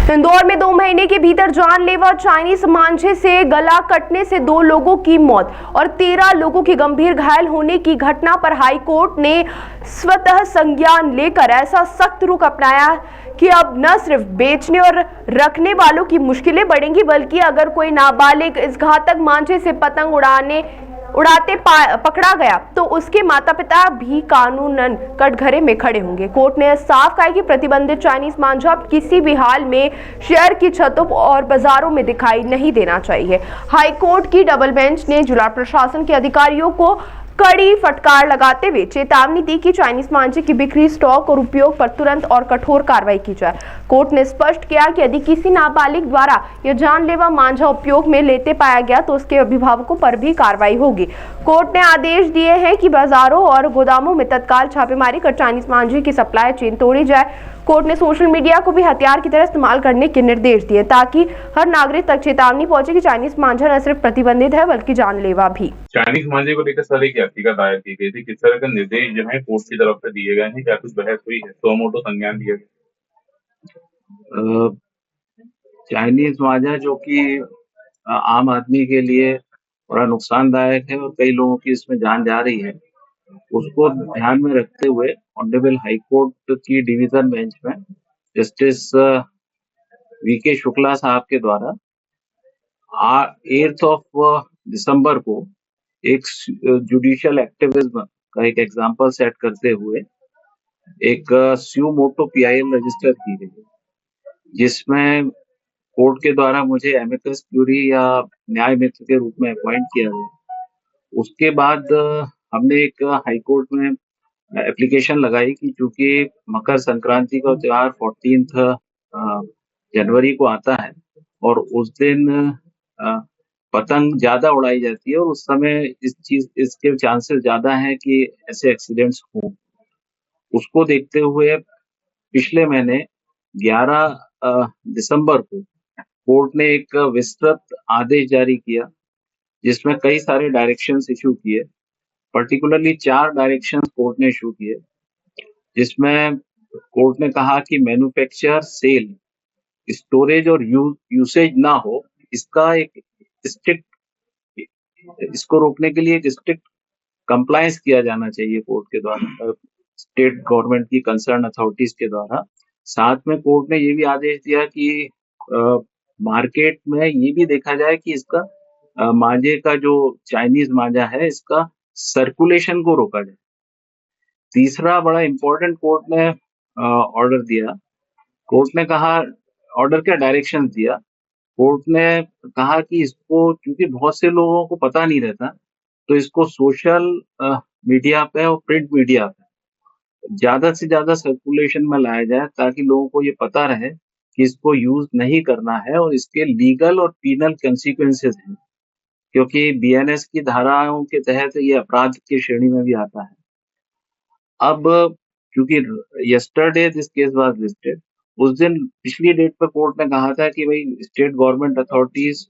इंदौर में 2 महीने के भीतर जानलेवा चाइनीज मांझे से गला कटने से 2 लोगों की मौत और 13 लोगों के गंभीर घायल होने की घटना पर हाईकोर्ट ने स्वतः संज्ञान लेकर ऐसा सख्त रुख अपनाया कि अब न सिर्फ बेचने और रखने वालों की मुश्किलें बढ़ेंगी, बल्कि अगर कोई नाबालिग इस घातक मांझे से पतंग उड़ाते पकड़ा गया तो उसके माता पिता भी कानूनन कटघरे में खड़े होंगे। कोर्ट ने साफ कहा कि प्रतिबंधित चाइनीज मांझा किसी भी हाल में शहर की छतों और बाजारों में दिखाई नहीं देना चाहिए। हाईकोर्ट की डबल बेंच ने जिला प्रशासन के अधिकारियों को कड़ी फटकार लगाते हुए चेतावनी दी कि चाइनीज मांझे की बिक्री, स्टॉक और उपयोग पर तुरंत और कठोर कार्रवाई की जाए। कोर्ट ने स्पष्ट किया कि यदि किसी नाबालिग द्वारा यह जानलेवा मांझा उपयोग में लेते पाया गया तो उसके अभिभावकों पर भी कार्रवाई होगी। कोर्ट ने आदेश दिए हैं कि बाजारों और गोदामों में तत्काल छापेमारी कर चाइनीज मांझे की सप्लाई चेन तोड़ी जाए। कोर्ट ने सोशल मीडिया को भी हथियार की तरह इस्तेमाल करने के निर्देश दिए ताकि हर नागरिक तक चेतावनी पहुंचे कि चाइनीज मांझा न सिर्फ प्रतिबंधित है बल्कि जानलेवा भी। चाइनीज मांझे को लेकर सर एक याचिका दायर की गई थी। किस तरह के निर्देश जो है कोर्ट की तरफ से दिए गए हैं, क्या कुछ बहस हुई है? सुमोटो संज्ञान दिया गया। चाइनीज मांझा जो कि आम आदमी के लिए बड़ा नुकसानदायक है और कई लोगों की इसमें जान जा रही है, उसको ध्यान में रखते हुए ऑनरेबल हाई कोर्ट की डिवीजन बेंच में जस्टिस वीके शुक्ला साहब के द्वारा 8 दिसंबर को एक जुडिशियल एक्टिविज्म का एक एग्जाम्पल सेट करते हुए एक सुमोटो पीआईएल रजिस्टर की गई, जिसमें कोर्ट के द्वारा मुझे एमिकस क्यूरी या न्याय मित्र के रूप में अपॉइंट किया गया। उसके बाद हमने एक हाई कोर्ट में एप्लीकेशन लगाई कि चूंकि मकर संक्रांति का त्योहार 14 जनवरी को आता है और उस दिन पतंग ज्यादा उड़ाई जाती है और उस समय इसके चांसेस ज्यादा हैं कि ऐसे एक्सीडेंट्स हों। उसको देखते हुए पिछले महीने 11 दिसंबर को कोर्ट ने एक विस्तृत आदेश जारी किया, जिसमें कई सारे डायरेक्शंस इशू किए। पर्टिकुलरली 4 डायरेक्शंस कोर्ट ने इशू किए, जिसमें कोर्ट ने कहा कि मैन्युफैक्चर, सेल, स्टोरेज और यूसेज ना हो, इसका एक स्ट्रिक्ट, इसको रोकने के लिए एक स्ट्रिक्ट कंप्लायंस किया जाना चाहिए कोर्ट के द्वारा, स्टेट गवर्नमेंट की कंसर्न अथॉरिटीज के द्वारा। साथ में कोर्ट ने ये भी आदेश दिया कि मार्केट में ये भी देखा जाए कि इसका मांझे का जो चाइनीज मांझा है, इसका सर्कुलेशन को रोका जाए। तीसरा बड़ा इंपॉर्टेंट कोर्ट ने ऑर्डर दिया। कोर्ट ने कहा, ऑर्डर क्या, डायरेक्शन दिया। कोर्ट ने कहा कि इसको, क्योंकि बहुत से लोगों को पता नहीं रहता, तो इसको सोशल मीडिया पे और प्रिंट मीडिया पे ज्यादा से ज्यादा सर्कुलेशन में लाया जाए, ताकि लोगों को ये पता रहे कि इसको यूज नहीं करना है और इसके लीगल और पीनल कंसिक्वेंसेस हैं, क्योंकि बीएनएस की धाराओं के तहत ये अपराध की श्रेणी में भी आता है। अब क्योंकि yesterday this case was listed, उस दिन पिछली डेट पर कोर्ट ने कहा था कि भाई स्टेट गवर्नमेंट अथॉरिटीज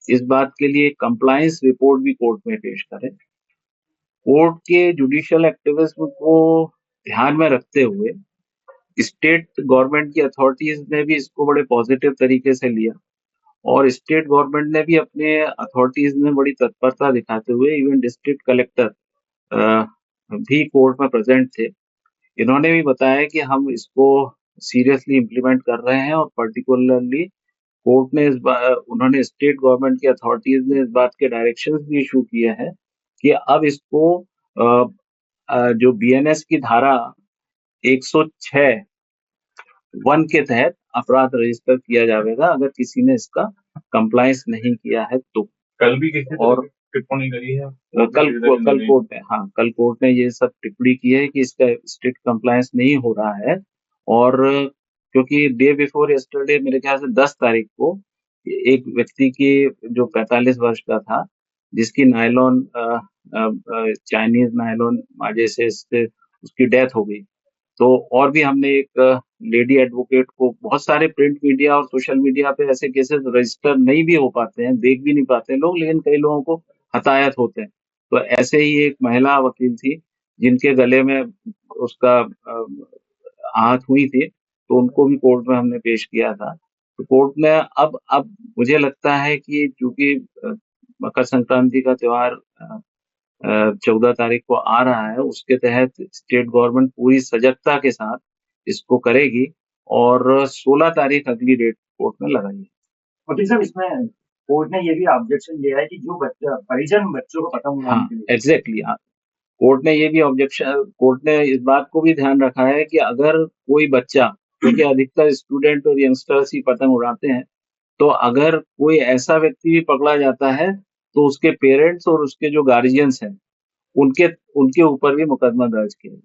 इस बात के लिए कंप्लायंस रिपोर्ट भी कोर्ट में पेश करें। कोर्ट के जुडिशियल एक्टिविज्म को ध्यान में रखते हुए स्टेट गवर्नमेंट की अथॉरिटीज ने भी इसको बड़े पॉजिटिव तरीके से लिया और स्टेट गवर्नमेंट ने भी अपने अथॉरिटीज में बड़ी तत्परता दिखाते हुए, इवन डिस्ट्रिक्ट कलेक्टर भी कोर्ट में प्रेजेंट थे। इन्होंने भी बताया कि हम इसको सीरियसली इम्प्लीमेंट कर रहे हैं और पर्टिकुलरली कोर्ट ने उन्होंने स्टेट गवर्नमेंट की अथॉरिटीज ने इस बात के डायरेक्शंस भी इशू किए हैं कि अब इसको जो बीएनएस की धारा 106(1) के तहत अपराध रजिस्टर किया जाएगा अगर किसी ने इसका कंप्लायंस नहीं किया है तो। कल भी किसी और टिप्पणी करी है? कल कोर्ट ने ये सब टिप्पणी की है कि इसका स्ट्रिक्ट कंप्लायंस नहीं हो रहा है, और क्योंकि डे बिफोर यस्टरडे, मेरे ख्याल से 10 तारीख को, एक व्यक्ति की जो 45 वर्ष का था, जिसकी नायलॉन चाइनीज नायलॉन मांझे से उसकी डेथ हो गई। तो और भी हमने एक लेडी एडवोकेट को, बहुत सारे प्रिंट मीडिया और सोशल मीडिया पे ऐसे केसेस रजिस्टर नहीं भी हो पाते हैं, देख भी नहीं पाते हैं लोग, लेकिन कई लोगों को हताहत होते हैं। तो ऐसे ही एक महिला वकील थी जिनके गले में उसका आहत हुई थी, तो उनको भी कोर्ट में हमने पेश किया था। तो कोर्ट में अब मुझे लगता है कि चूंकि मकर संक्रांति का त्योहार 14 तारीख को आ रहा है, उसके तहत स्टेट गवर्नमेंट पूरी सजगता के साथ इसको करेगी और 16 तारीख अगली डेट कोर्ट में लगाई। वकील साहब, इसमें कोर्ट ने ये भी ऑब्जेक्शन दिया है कि जो परिजन बच्चों को पतंग उड़ाने के लिए एग्जैक्टली हाँ, कोर्ट ने ये भी कोर्ट ने इस बात को भी ध्यान रखा है कि अगर कोई बच्चा, क्योंकि अधिकतर स्टूडेंट और यंगस्टर्स ही पतंग उड़ाते हैं, तो अगर कोई ऐसा व्यक्ति भी पकड़ा जाता है तो उसके पेरेंट्स और उसके जो गार्जियंस हैं उनके ऊपर भी मुकदमा दर्ज किया।